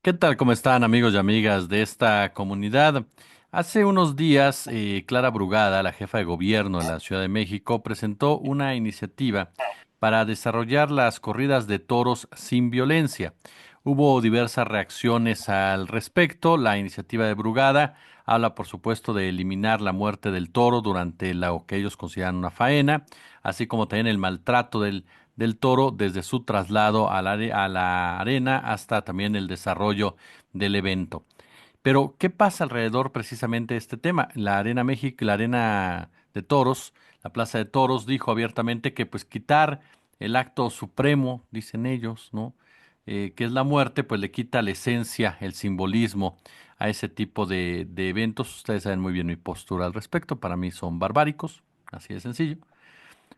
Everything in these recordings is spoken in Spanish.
¿Qué tal? ¿Cómo están amigos y amigas de esta comunidad? Hace unos días, Clara Brugada, la jefa de gobierno de la Ciudad de México, presentó una iniciativa para desarrollar las corridas de toros sin violencia. Hubo diversas reacciones al respecto. La iniciativa de Brugada habla, por supuesto, de eliminar la muerte del toro durante lo que ellos consideran una faena, así como también el maltrato del toro desde su traslado a la arena hasta también el desarrollo del evento. Pero, ¿qué pasa alrededor precisamente de este tema? La Arena México, la Arena de Toros, la Plaza de Toros dijo abiertamente que pues quitar el acto supremo, dicen ellos, ¿no? Que es la muerte, pues le quita la esencia, el simbolismo a ese tipo de eventos. Ustedes saben muy bien mi postura al respecto. Para mí son barbáricos, así de sencillo.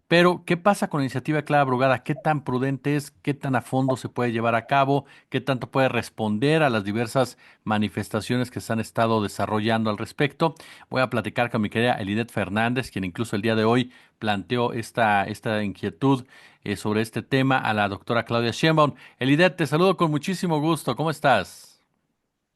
Pero, ¿qué pasa con la iniciativa de Clara Brugada? ¿Qué tan prudente es? ¿Qué tan a fondo se puede llevar a cabo? ¿Qué tanto puede responder a las diversas manifestaciones que se han estado desarrollando al respecto? Voy a platicar con mi querida Elidet Fernández, quien incluso el día de hoy planteó esta inquietud sobre este tema a la doctora Claudia Sheinbaum. Elidet, te saludo con muchísimo gusto. ¿Cómo estás?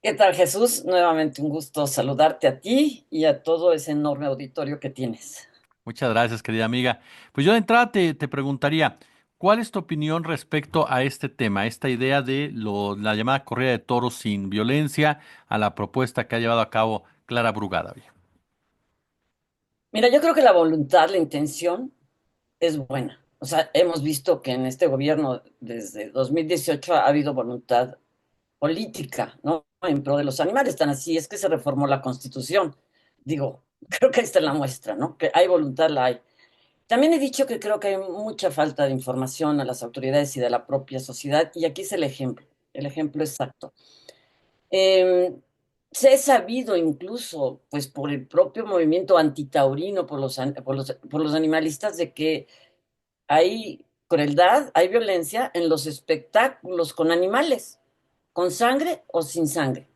¿Qué tal, Jesús? Nuevamente un gusto saludarte a ti y a todo ese enorme auditorio que tienes. Muchas gracias, querida amiga. Pues yo de entrada te preguntaría, ¿cuál es tu opinión respecto a este tema, a esta idea de la llamada corrida de toros sin violencia, a la propuesta que ha llevado a cabo Clara Brugada? Oye? Mira, yo creo que la voluntad, la intención es buena. O sea, hemos visto que en este gobierno desde 2018 ha habido voluntad política, ¿no? En pro de los animales. Tan así es que se reformó la Constitución. Digo, creo que ahí está la muestra, ¿no? Que hay voluntad, la hay. También he dicho que creo que hay mucha falta de información a las autoridades y de la propia sociedad, y aquí es el ejemplo exacto. Eh, Se ha sabido incluso, pues por el propio movimiento antitaurino, por los animalistas, de que hay crueldad, hay violencia en los espectáculos con animales, con sangre o sin sangre.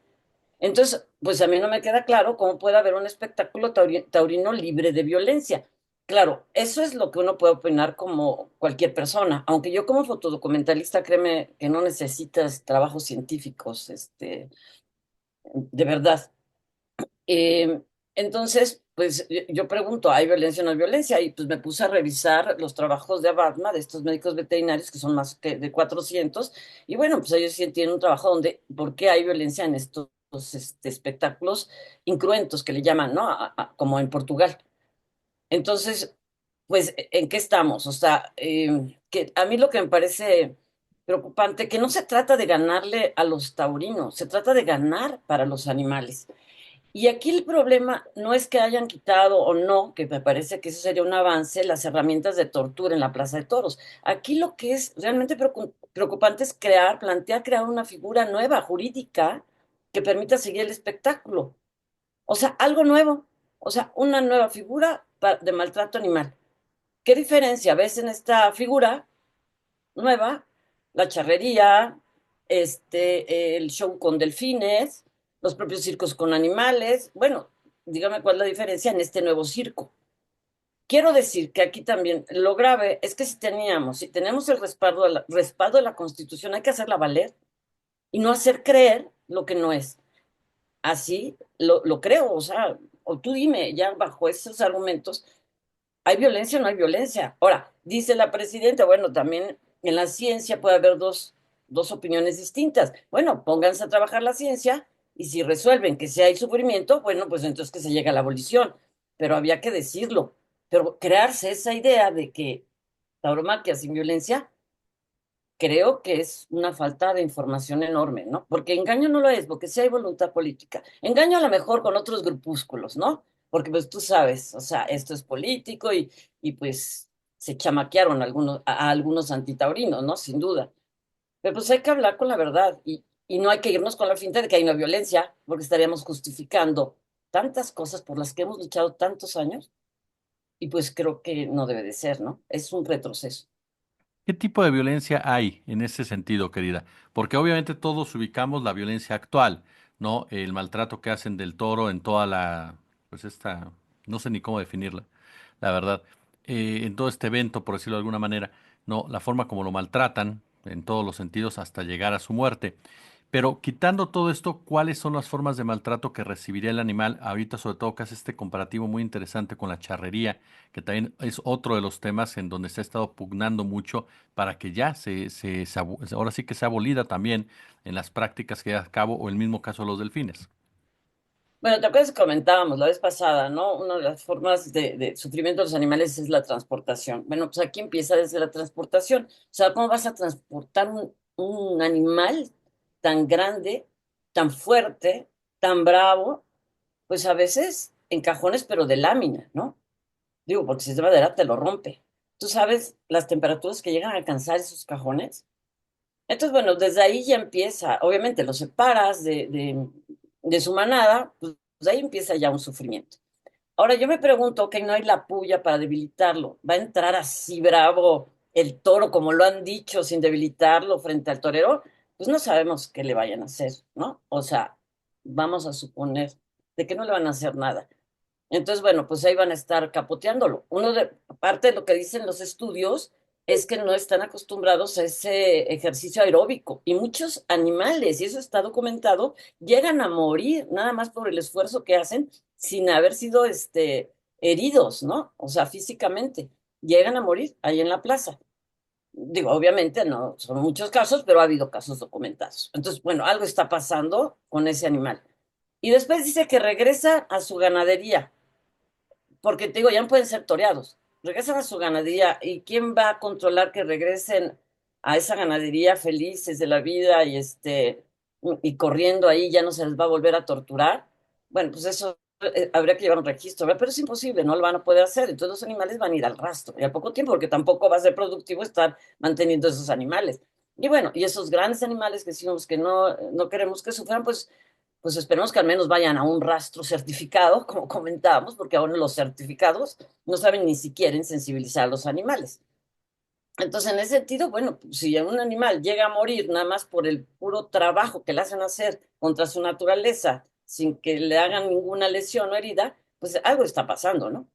Entonces, pues a mí no me queda claro cómo puede haber un espectáculo taurino libre de violencia. Claro, eso es lo que uno puede opinar como cualquier persona, aunque yo como fotodocumentalista, créeme que no necesitas trabajos científicos, de verdad. Eh, entonces, pues yo pregunto, ¿hay violencia o no hay violencia? Y pues me puse a revisar los trabajos de Abatma, de estos médicos veterinarios, que son más que de 400, y bueno, pues ellos sí tienen un trabajo donde, ¿por qué hay violencia en estos espectáculos incruentos que le llaman, ¿no? Como en Portugal. Entonces, pues, ¿en qué estamos? O sea, que a mí lo que me parece preocupante, que no se trata de ganarle a los taurinos, se trata de ganar para los animales. Y aquí el problema no es que hayan quitado o no, que me parece que eso sería un avance, las herramientas de tortura en la Plaza de Toros. Aquí lo que es realmente preocupante es plantear crear una figura nueva, jurídica, que permita seguir el espectáculo. O sea, algo nuevo. O sea, una nueva figura de maltrato animal. ¿Qué diferencia ves en esta figura nueva? La charrería, el show con delfines, los propios circos con animales. Bueno, dígame cuál es la diferencia en este nuevo circo. Quiero decir que aquí también lo grave es que si tenemos el respaldo de la Constitución, hay que hacerla valer y no hacer creer lo que no es. Así lo creo, o sea, o tú dime, ya bajo esos argumentos, ¿hay violencia o no hay violencia? Ahora, dice la presidenta, bueno, también en la ciencia puede haber dos opiniones distintas. Bueno, pónganse a trabajar la ciencia y si resuelven que si hay sufrimiento, bueno, pues entonces que se llegue a la abolición. Pero había que decirlo. Pero crearse esa idea de que tauromaquia sin violencia, creo que es una falta de información enorme, ¿no? Porque engaño no lo es, porque sí hay voluntad política. Engaño a lo mejor con otros grupúsculos, ¿no? Porque pues tú sabes, o sea, esto es político y pues se chamaquearon a algunos antitaurinos, ¿no? Sin duda. Pero pues hay que hablar con la verdad y no hay que irnos con la finta de que hay una violencia, porque estaríamos justificando tantas cosas por las que hemos luchado tantos años y pues creo que no debe de ser, ¿no? Es un retroceso. ¿Qué tipo de violencia hay en ese sentido, querida? Porque obviamente todos ubicamos la violencia actual, ¿no? El maltrato que hacen del toro en toda pues no sé ni cómo definirla, la verdad, en todo este evento, por decirlo de alguna manera, ¿no? La forma como lo maltratan, en todos los sentidos hasta llegar a su muerte. Pero quitando todo esto, ¿cuáles son las formas de maltrato que recibiría el animal? Ahorita, sobre todo, que hace este comparativo muy interesante con la charrería, que también es otro de los temas en donde se ha estado pugnando mucho para que ya ahora sí que sea abolida también en las prácticas que lleva a cabo, o el mismo caso de los delfines. Bueno, te acuerdas que comentábamos la vez pasada, ¿no? Una de las formas de sufrimiento de los animales es la transportación. Bueno, pues aquí empieza desde la transportación. O sea, ¿cómo vas a transportar un animal tan grande, tan fuerte, tan bravo? Pues a veces en cajones, pero de lámina, ¿no? Digo, porque si es de madera te lo rompe. ¿Tú sabes las temperaturas que llegan a alcanzar esos cajones? Entonces, bueno, desde ahí ya empieza, obviamente lo separas de su manada, pues ahí empieza ya un sufrimiento. Ahora yo me pregunto, ok, no hay la puya para debilitarlo, ¿va a entrar así bravo el toro como lo han dicho sin debilitarlo frente al torero? Pues no sabemos qué le vayan a hacer, ¿no? O sea, vamos a suponer de que no le van a hacer nada. Entonces, bueno, pues ahí van a estar capoteándolo. Parte de lo que dicen los estudios es que no están acostumbrados a ese ejercicio aeróbico y muchos animales, y eso está documentado, llegan a morir nada más por el esfuerzo que hacen sin haber sido heridos, ¿no? O sea, físicamente, llegan a morir ahí en la plaza. Digo, obviamente no son muchos casos, pero ha habido casos documentados. Entonces, bueno, algo está pasando con ese animal. Y después dice que regresa a su ganadería porque te digo, ya no pueden ser toreados. Regresan a su ganadería y ¿quién va a controlar que regresen a esa ganadería felices de la vida y corriendo ahí ya no se les va a volver a torturar? Bueno, pues eso habría que llevar un registro, ¿verdad? Pero es imposible, no lo van a poder hacer. Entonces los animales van a ir al rastro y a poco tiempo, porque tampoco va a ser productivo estar manteniendo esos animales. Y bueno, y esos grandes animales que decimos que no queremos que sufran, pues esperemos que al menos vayan a un rastro certificado, como comentábamos, porque ahora los certificados no saben ni siquiera sensibilizar a los animales. Entonces, en ese sentido, bueno, si un animal llega a morir nada más por el puro trabajo que le hacen hacer contra su naturaleza, sin que le hagan ninguna lesión o herida, pues algo está pasando, ¿no?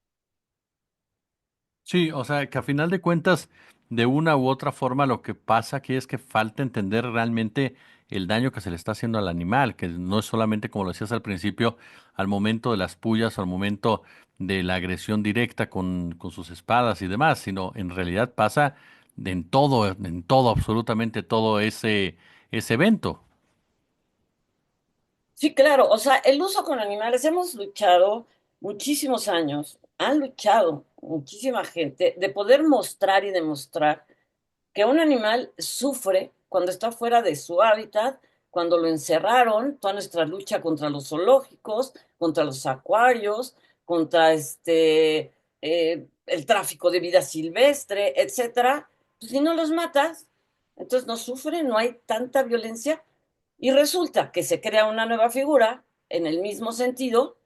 Sí, o sea, que a final de cuentas, de una u otra forma, lo que pasa aquí es que falta entender realmente el daño que se le está haciendo al animal, que no es solamente, como lo decías al principio, al momento de las pullas o al momento de la agresión directa con sus espadas y demás, sino en realidad pasa en todo, absolutamente todo ese evento. Sí, claro, o sea, el uso con animales, hemos luchado muchísimos años, han luchado muchísima gente de poder mostrar y demostrar que un animal sufre cuando está fuera de su hábitat, cuando lo encerraron, toda nuestra lucha contra los zoológicos, contra los acuarios, contra el tráfico de vida silvestre, etcétera, pues si no los matas, entonces no sufren, no hay tanta violencia y resulta que se crea una nueva figura en el mismo sentido,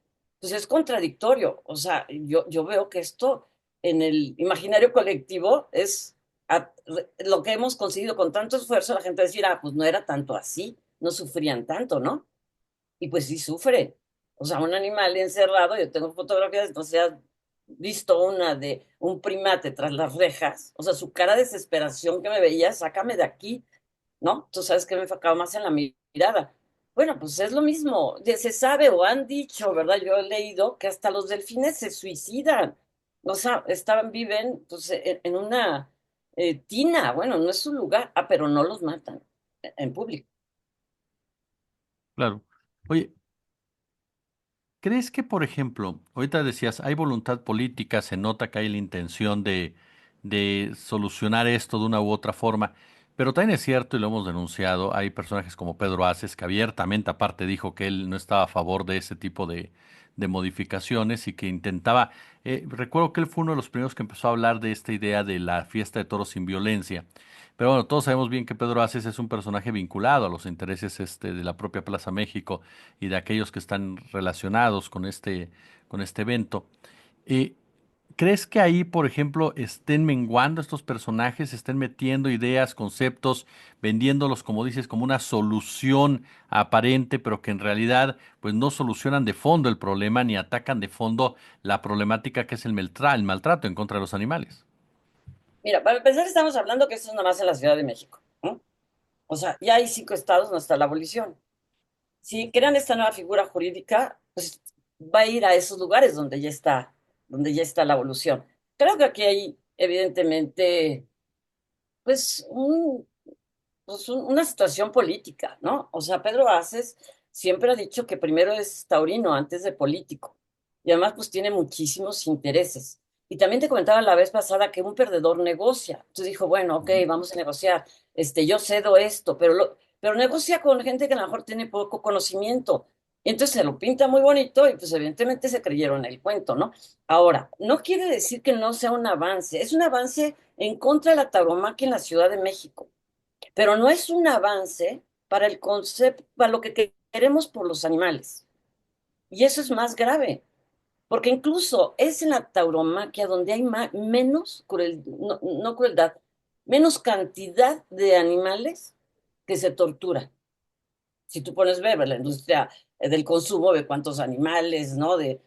pues es contradictorio. O sea, yo veo que esto en el imaginario colectivo es lo que hemos conseguido con tanto esfuerzo, la gente decir, ah, pues no era tanto así, no sufrían tanto, ¿no? Y pues sí sufren. O sea, un animal encerrado, yo tengo fotografías, no sé, has visto una de un primate tras las rejas, o sea, su cara de desesperación que me veía, sácame de aquí, ¿no? Tú sabes que me he enfocado más en la mirada. Bueno, pues es lo mismo, se sabe o han dicho, ¿verdad? Yo he leído que hasta los delfines se suicidan. O sea, viven pues, en una tina, bueno, no es su lugar, pero no los matan en público. Claro. Oye, ¿crees que, por ejemplo, ahorita decías, hay voluntad política, se nota que hay la intención de solucionar esto de una u otra forma, pero también es cierto, y lo hemos denunciado, hay personajes como Pedro Aces que abiertamente aparte dijo que él no estaba a favor de ese tipo de modificaciones y que intentaba, recuerdo que él fue uno de los primeros que empezó a hablar de esta idea de la fiesta de toros sin violencia. Pero bueno, todos sabemos bien que Pedro Aces es un personaje vinculado a los intereses de la propia Plaza México y de aquellos que están relacionados con este evento. Eh, ¿Crees que ahí, por ejemplo, estén menguando estos personajes, estén metiendo ideas, conceptos, vendiéndolos, como dices, como una solución aparente, pero que en realidad pues no solucionan de fondo el problema ni atacan de fondo la problemática que es el maltrato en contra de los animales? Mira, para empezar estamos hablando que esto es nada más en la Ciudad de México. O sea, ya hay 5 estados donde está la abolición. Si crean esta nueva figura jurídica, pues va a ir a esos lugares donde ya está la evolución. Creo que aquí hay, evidentemente, pues, una situación política, ¿no? O sea, Pedro Aces siempre ha dicho que primero es taurino antes de político. Y además, pues tiene muchísimos intereses. Y también te comentaba la vez pasada que un perdedor negocia. Entonces dijo, bueno, ok, Ujú. vamos a negociar. Yo cedo esto, pero negocia con gente que a lo mejor tiene poco conocimiento. Y entonces se lo pinta muy bonito y pues evidentemente se creyeron el cuento, ¿no? Ahora, no quiere decir que no sea un avance. Es un avance en contra de la tauromaquia en la Ciudad de México, pero no es un avance para el concepto, para lo que queremos por los animales. Y eso es más grave, porque incluso es en la tauromaquia donde hay menos no, no crueldad, menos cantidad de animales que se torturan. Si tú pones ver la industria del consumo, ve cuántos animales, ¿no? De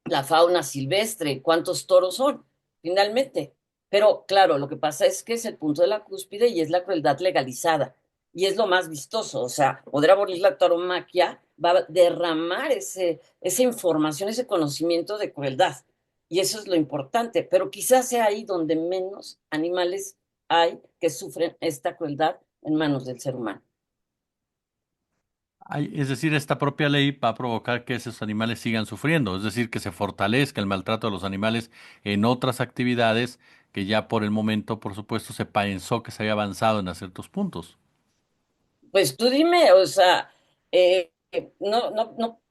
la fauna silvestre, cuántos toros son, finalmente. Pero claro, lo que pasa es que es el punto de la cúspide y es la crueldad legalizada. Y es lo más vistoso, o sea, poder abolir la tauromaquia va a derramar esa información, ese conocimiento de crueldad. Y eso es lo importante, pero quizás sea ahí donde menos animales hay que sufren esta crueldad en manos del ser humano. Es decir, esta propia ley va a provocar que esos animales sigan sufriendo, es decir, que se fortalezca el maltrato de los animales en otras actividades que ya por el momento, por supuesto, se pensó que se había avanzado en ciertos puntos. Pues tú dime, o sea,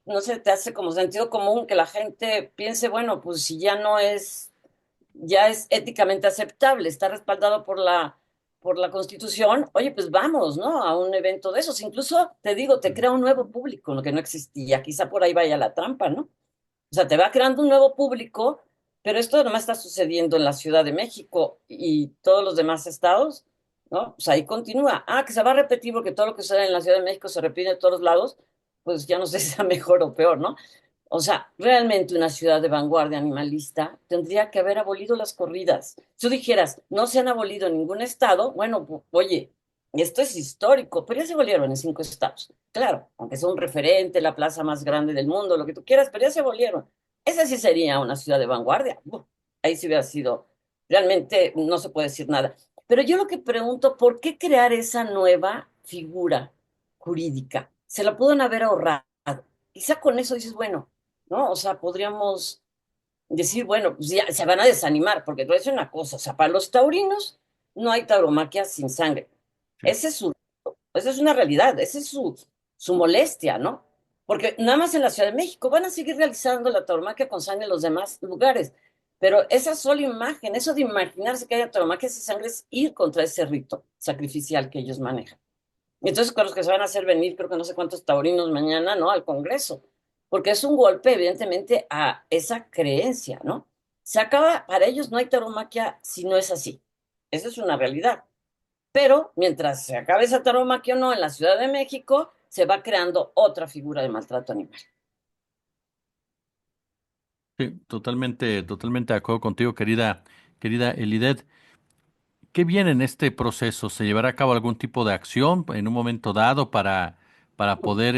no se te hace como sentido común que la gente piense, bueno, pues si ya es éticamente aceptable, está respaldado por por la Constitución, oye, pues vamos, ¿no? A un evento de esos. Incluso te digo, te crea un nuevo público, lo que no existía. Quizá por ahí vaya la trampa, ¿no? O sea, te va creando un nuevo público, pero esto nomás está sucediendo en la Ciudad de México y todos los demás estados, ¿no? Pues ahí continúa. Ah, que se va a repetir porque todo lo que sucede en la Ciudad de México se repite en todos lados, pues ya no sé si sea mejor o peor, ¿no? O sea, realmente una ciudad de vanguardia animalista tendría que haber abolido las corridas. Si tú dijeras, no se han abolido en ningún estado, bueno, oye, esto es histórico, pero ya se abolieron en 5 estados. Claro, aunque sea un referente, la plaza más grande del mundo, lo que tú quieras, pero ya se abolieron. Esa sí sería una ciudad de vanguardia. Ahí sí hubiera sido, realmente no se puede decir nada. Pero yo lo que pregunto, ¿por qué crear esa nueva figura jurídica? Se la pueden haber ahorrado. Quizá con eso dices, bueno, ¿no? O sea, podríamos decir, bueno, pues ya se van a desanimar, porque te voy a decir una cosa, o sea, para los taurinos no hay tauromaquia sin sangre. Sí. Ese es su esa es una realidad, esa es su molestia, ¿no? Porque nada más en la Ciudad de México van a seguir realizando la tauromaquia con sangre en los demás lugares. Pero esa sola imagen, eso de imaginarse que haya tauromaquia sin sangre es ir contra ese rito sacrificial que ellos manejan. Y entonces con los que se van a hacer venir, creo que no sé cuántos taurinos mañana, ¿no? Al Congreso. Porque es un golpe, evidentemente, a esa creencia, ¿no? Se acaba, para ellos no hay tauromaquia si no es así. Esa es una realidad. Pero mientras se acabe esa tauromaquia o no en la Ciudad de México, se va creando otra figura de maltrato animal. Sí, totalmente, totalmente de acuerdo contigo, querida Elidet. ¿Qué viene en este proceso? ¿Se llevará a cabo algún tipo de acción en un momento dado para poder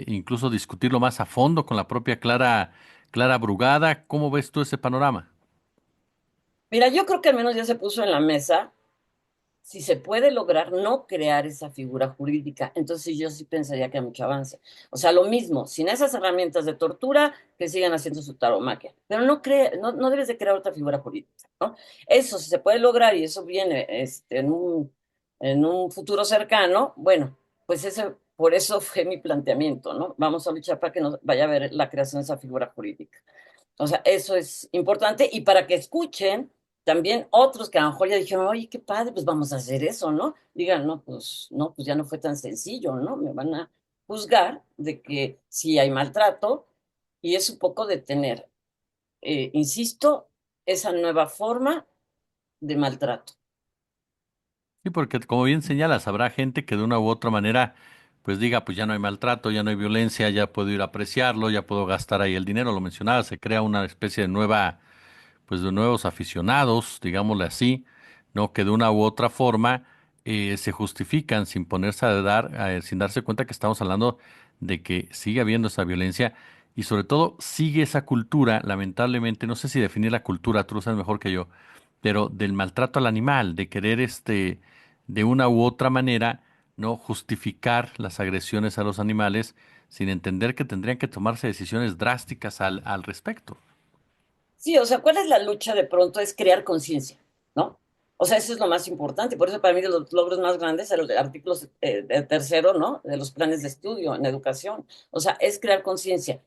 incluso discutirlo más a fondo con la propia Clara Brugada? ¿Cómo ves tú ese panorama? Mira, yo creo que al menos ya se puso en la mesa si se puede lograr no crear esa figura jurídica, entonces yo sí pensaría que hay mucho avance. O sea, lo mismo, sin esas herramientas de tortura, que sigan haciendo su taromaquia. Pero no debes de crear otra figura jurídica, ¿no? Eso, si se puede lograr y eso viene en un futuro cercano, bueno, pues por eso fue mi planteamiento, ¿no? Vamos a luchar para que no vaya a haber la creación de esa figura jurídica. O sea, eso es importante y para que escuchen también otros que a lo mejor ya dijeron, oye, qué padre, pues vamos a hacer eso, ¿no? Digan, no, pues ya no fue tan sencillo, ¿no? Me van a juzgar de que sí hay maltrato y es un poco de tener, insisto, esa nueva forma de maltrato. Sí, porque como bien señalas, habrá gente que de una u otra manera pues diga, pues ya no hay maltrato, ya no hay violencia, ya puedo ir a apreciarlo, ya puedo gastar ahí el dinero, lo mencionaba, se crea una especie de nueva, pues de nuevos aficionados, digámosle así, ¿no? Que de una u otra forma se justifican sin ponerse a dar, sin darse cuenta que estamos hablando de que sigue habiendo esa violencia y sobre todo sigue esa cultura, lamentablemente, no sé si definir la cultura, tú lo sabes mejor que yo, pero del maltrato al animal, de querer de una u otra manera, no justificar las agresiones a los animales sin entender que tendrían que tomarse decisiones drásticas al respecto. Sí, o sea, ¿cuál es la lucha de pronto? Es crear conciencia, ¿no? O sea, eso es lo más importante. Por eso para mí de los logros más grandes, el artículo de tercero, ¿no? De los planes de estudio en educación. O sea, es crear conciencia.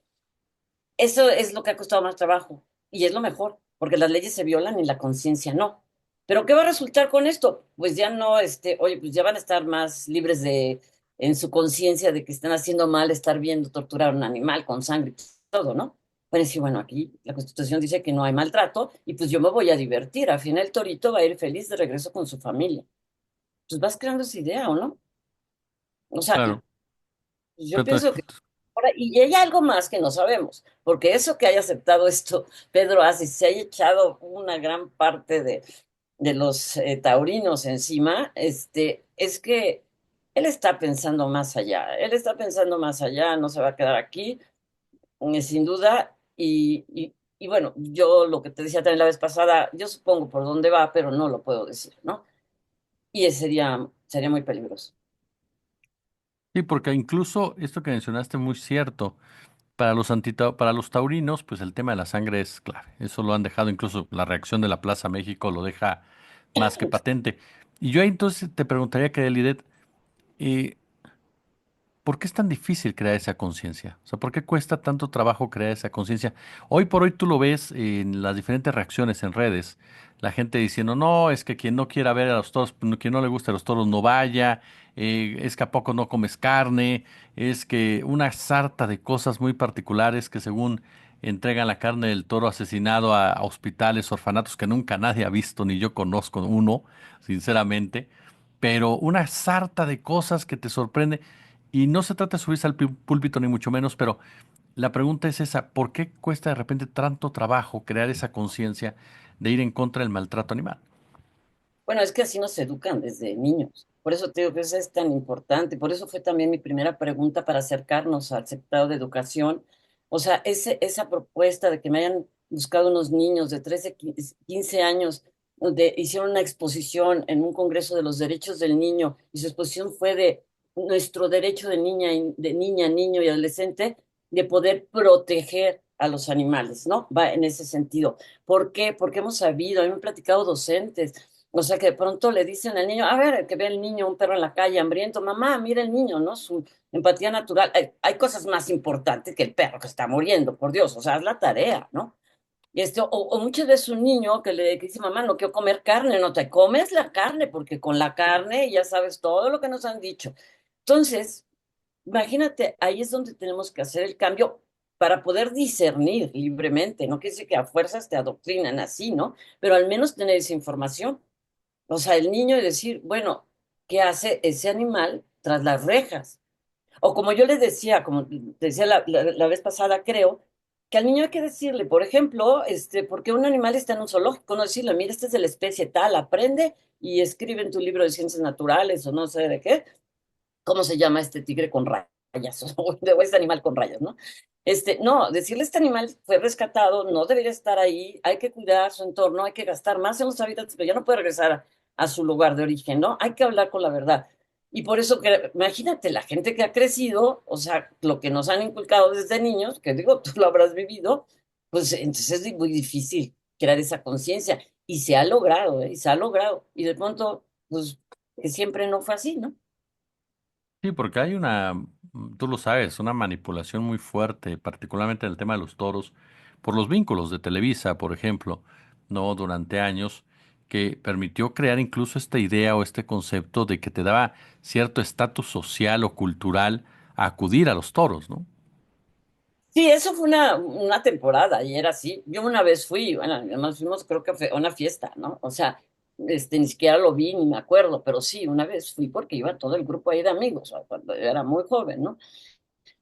Eso es lo que ha costado más trabajo y es lo mejor, porque las leyes se violan y la conciencia no. Pero ¿qué va a resultar con esto? Pues ya no, oye, pues ya van a estar más libres en su conciencia de que están haciendo mal estar viendo torturar a un animal con sangre y todo, ¿no? Pueden decir, bueno, aquí la Constitución dice que no hay maltrato y pues yo me voy a divertir. Al final el torito va a ir feliz de regreso con su familia. Pues vas creando esa idea, ¿o no? O sea, Claro. yo Pero pienso que ahora, y hay algo más que no sabemos, porque eso que haya aceptado esto Pedro Aces, se haya echado una gran parte de los taurinos encima, es que él está pensando más allá, él está pensando más allá, no se va a quedar aquí, sin duda, y bueno, yo lo que te decía también la vez pasada, yo supongo por dónde va, pero no lo puedo decir, ¿no? Y ese sería muy peligroso. sí, porque incluso esto que mencionaste es muy cierto. Para para los taurinos, pues el tema de la sangre es clave. Eso lo han dejado, incluso la reacción de la Plaza México lo deja más que patente. Y yo ahí entonces te preguntaría, que Lidet, eh, ¿por qué es tan difícil crear esa conciencia? O sea, ¿por qué cuesta tanto trabajo crear esa conciencia? Hoy por hoy tú lo ves en las diferentes reacciones en redes. La gente diciendo, no, es que quien no quiera ver a los toros, quien no le guste a los toros no vaya, es que a poco no comes carne, es que una sarta de cosas muy particulares que según entregan la carne del toro asesinado a hospitales, orfanatos que nunca nadie ha visto, ni yo conozco uno, sinceramente, pero una sarta de cosas que te sorprende. Y no se trata de subirse al púlpito ni mucho menos, pero la pregunta es esa: ¿por qué cuesta de repente tanto trabajo crear esa conciencia de ir en contra del maltrato animal? Bueno, es que así nos educan desde niños. Por eso te digo que eso es tan importante. Por eso fue también mi primera pregunta para acercarnos al sector de educación. O sea, esa propuesta de que me hayan buscado unos niños de 13, 15 años, donde hicieron una exposición en un congreso de los derechos del niño, y su exposición fue de nuestro derecho de niña, niño y adolescente de poder proteger a los animales, ¿no? Va en ese sentido. ¿Por qué? Porque hemos sabido, a mí me han platicado docentes, o sea, que de pronto le dicen al niño, a ver, que ve el niño, un perro en la calle hambriento, mamá, mira el niño, ¿no? Su empatía natural. Hay cosas más importantes que el perro que está muriendo, por Dios, o sea, haz la tarea, ¿no? O muchas veces un niño que dice, mamá, no quiero comer carne, no te comes la carne, porque con la carne ya sabes todo lo que nos han dicho. Entonces, imagínate, ahí es donde tenemos que hacer el cambio para poder discernir libremente. No quiere decir que a fuerzas te adoctrinan así, ¿no? Pero al menos tener esa información. O sea, el niño y decir, bueno, ¿qué hace ese animal tras las rejas? O como yo les decía, como te decía la vez pasada, creo, que al niño hay que decirle, por ejemplo, porque un animal está en un zoológico, no decirle, mira, este es de la especie tal, aprende y escribe en tu libro de ciencias naturales o no sé de qué, ¿cómo se llama este tigre con rayas? O este animal con rayas, ¿no? No, decirle este animal fue rescatado, no debería estar ahí, hay que cuidar su entorno, hay que gastar más en los hábitats, pero ya no puede regresar a su lugar de origen, ¿no? Hay que hablar con la verdad. Y por eso, imagínate, la gente que ha crecido, o sea, lo que nos han inculcado desde niños, que digo, tú lo habrás vivido, pues entonces es muy difícil crear esa conciencia. Y se ha logrado, ¿eh? Y se ha logrado. Y de pronto, pues, que siempre no fue así, ¿no? Sí, porque hay tú lo sabes, una manipulación muy fuerte, particularmente en el tema de los toros, por los vínculos de Televisa, por ejemplo, no durante años, que permitió crear incluso esta idea o este concepto de que te daba cierto estatus social o cultural a acudir a los toros, ¿no? Sí, eso fue una temporada y era así. Yo una vez fui, bueno, además fuimos creo que fue a una fiesta, ¿no? O sea, ni siquiera lo vi ni me acuerdo, pero sí, una vez fui porque iba todo el grupo ahí de amigos, o sea, cuando yo era muy joven, ¿no?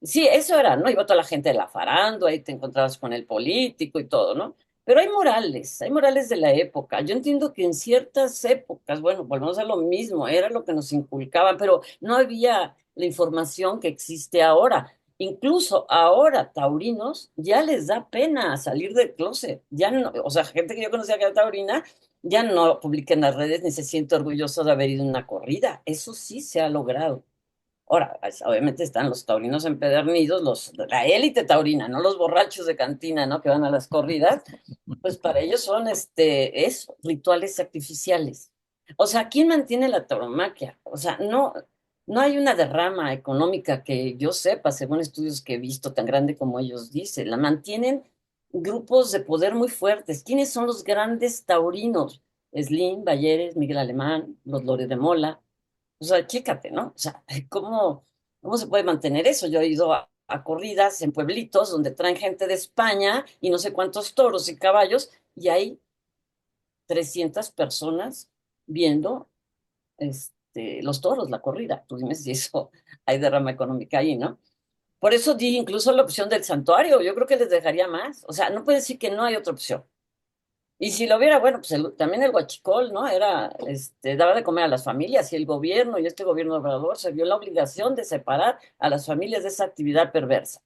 Sí, eso era, ¿no? Iba toda la gente de la farándula, ahí te encontrabas con el político y todo, ¿no? Pero hay morales de la época. Yo entiendo que en ciertas épocas, bueno, volvemos a lo mismo, era lo que nos inculcaban, pero no había la información que existe ahora. Incluso ahora, taurinos, ya les da pena salir del closet. Ya no, o sea, gente que yo conocía que era taurina, ya no publica en las redes ni se siente orgulloso de haber ido a una corrida. Eso sí se ha logrado. Ahora, pues, obviamente están los taurinos empedernidos, la élite taurina, no los borrachos de cantina, ¿no? Que van a las corridas, pues para ellos son eso, rituales sacrificiales. O sea, ¿quién mantiene la tauromaquia? O sea, no hay una derrama económica que yo sepa, según estudios que he visto, tan grande como ellos dicen. La mantienen grupos de poder muy fuertes. ¿Quiénes son los grandes taurinos? Slim, Bayeres, Miguel Alemán, los Lores de Mola. O sea, chécate, ¿no? O sea, ¿cómo se puede mantener eso? Yo he ido a corridas en pueblitos donde traen gente de España y no sé cuántos toros y caballos y hay 300 personas viendo los toros, la corrida. Tú dime si eso hay derrama económica ahí, ¿no? Por eso di incluso la opción del santuario. Yo creo que les dejaría más. O sea, no puede decir que no hay otra opción. Y si lo hubiera, bueno, pues también el huachicol, ¿no? Daba de comer a las familias y el gobierno y este gobierno obrador se vio la obligación de separar a las familias de esa actividad perversa.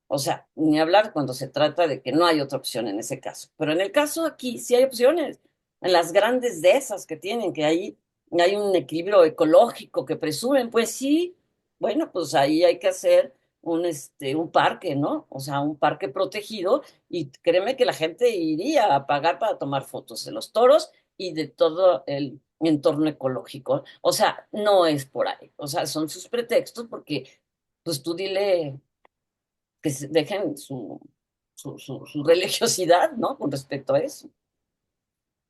O sea, ni hablar cuando se trata de que no hay otra opción en ese caso. Pero en el caso aquí sí hay opciones. En las grandes dehesas que tienen, que ahí hay un equilibrio ecológico que presumen, pues sí, bueno, pues ahí hay que hacer un parque, ¿no? O sea, un parque protegido y créeme que la gente iría a pagar para tomar fotos de los toros y de todo el entorno ecológico. O sea, no es por ahí. O sea, son sus pretextos porque, pues tú dile que dejen su religiosidad, ¿no? Con respecto a eso.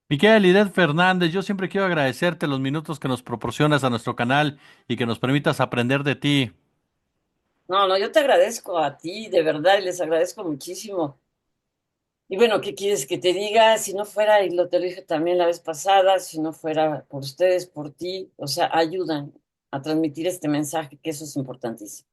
Miquel Lidet Fernández, yo siempre quiero agradecerte los minutos que nos proporcionas a nuestro canal y que nos permitas aprender de ti. No, no, yo te agradezco a ti, de verdad, y les agradezco muchísimo. Y bueno, ¿qué quieres que te diga? Si no fuera, y te lo dije también la vez pasada, si no fuera por ustedes, por ti, o sea, ayudan a transmitir este mensaje, que eso es importantísimo.